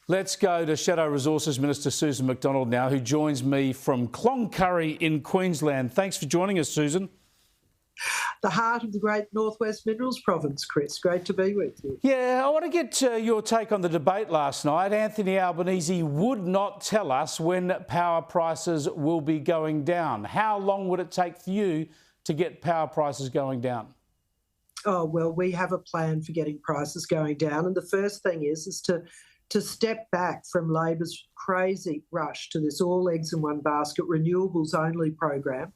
Let's go to Shadow Resources Minister Susan McDonald now, who joins me from Cloncurry in Queensland. Thanks for joining us, Susan. The heart of the great Northwest Minerals Province, Chris. Great to be with you. Yeah, I want to get your take on the debate last night. Anthony Albanese would not tell us when power prices will be going down. How long would it take for you to get power prices going down? Oh, well, we have a plan for getting prices going down. And the first thing is to step back from Labor's crazy rush to this all eggs in one basket renewables only program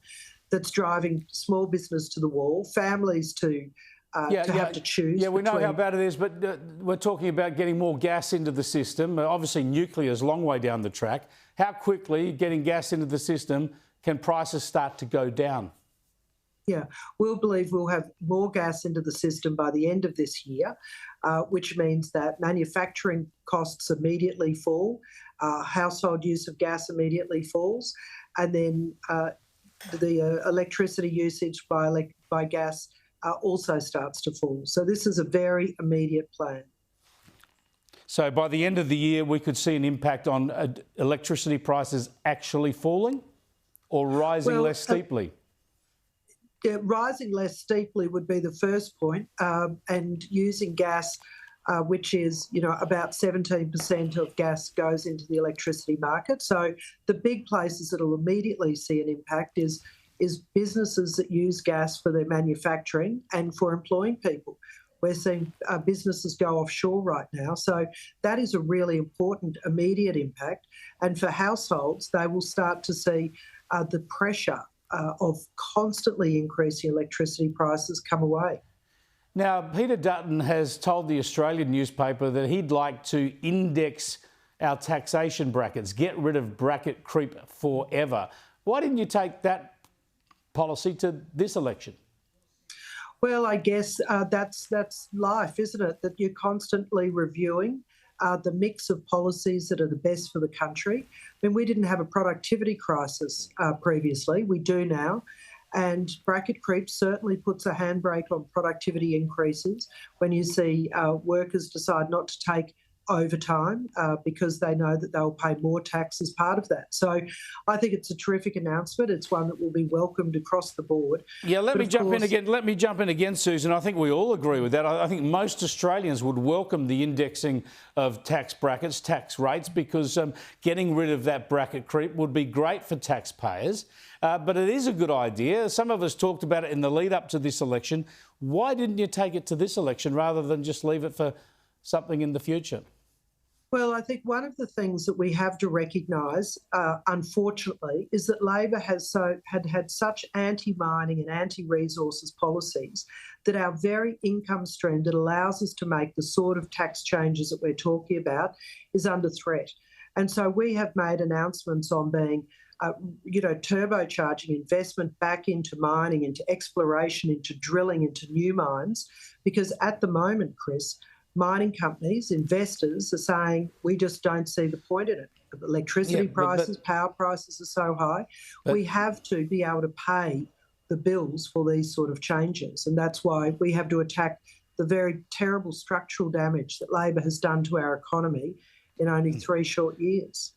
that's driving small business to the wall, families to have to choose. Yeah, we know how bad it is, but we're talking about getting more gas into the system. Obviously, nuclear is a long way down the track. How quickly, getting gas into the system, can prices start to go down? Yeah, we'll believe we'll have more gas into the system by the end of this year, which means that manufacturing costs immediately fall, household use of gas immediately falls, and then the electricity usage by gas also starts to fall. So this is a very immediate plan. So by the end of the year, we could see an impact on electricity prices actually falling or rising less steeply? Rising less steeply would be the first point, and using gas, which is, about 17% of gas goes into the electricity market. So the big places that will immediately see an impact is businesses that use gas for their manufacturing and for employing people. We're seeing businesses go offshore right now. So that is a really important immediate impact. And for households, they will start to see the pressure of constantly increasing electricity prices come away. Now, Peter Dutton has told the Australian newspaper that he'd like to index our taxation brackets, get rid of bracket creep forever. Why didn't you take that policy to this election? Well, I guess that's life, isn't it? That you're constantly reviewing the mix of policies that are the best for the country. I mean, we didn't have a productivity crisis previously. We do now. And bracket creep certainly puts a handbrake on productivity increases when you see workers decide not to take overtime because they know that they'll pay more tax as part of that. So I think it's a terrific announcement. It's one that will be welcomed across the board. Yeah, let me jump in again, Susan. I think we all agree with that. I think most Australians would welcome the indexing of tax brackets, tax rates, because getting rid of that bracket creep would be great for taxpayers. But it is a good idea. Some of us talked about it in the lead up to this election. Why didn't you take it to this election rather than just leave it for something in the future? Well, I think one of the things that we have to recognise, unfortunately, is that Labor had such anti-mining and anti-resources policies that our very income stream that allows us to make the sort of tax changes that we're talking about is under threat. And so we have made announcements on being turbocharging investment back into mining, into exploration, into drilling, into new mines, because at the moment, Chris, mining companies, investors are saying, we just don't see the point in it. Electricity prices, power prices are so high. We have to be able to pay the bills for these sort of changes. And that's why we have to attack the very terrible structural damage that Labor has done to our economy in only 3 short years.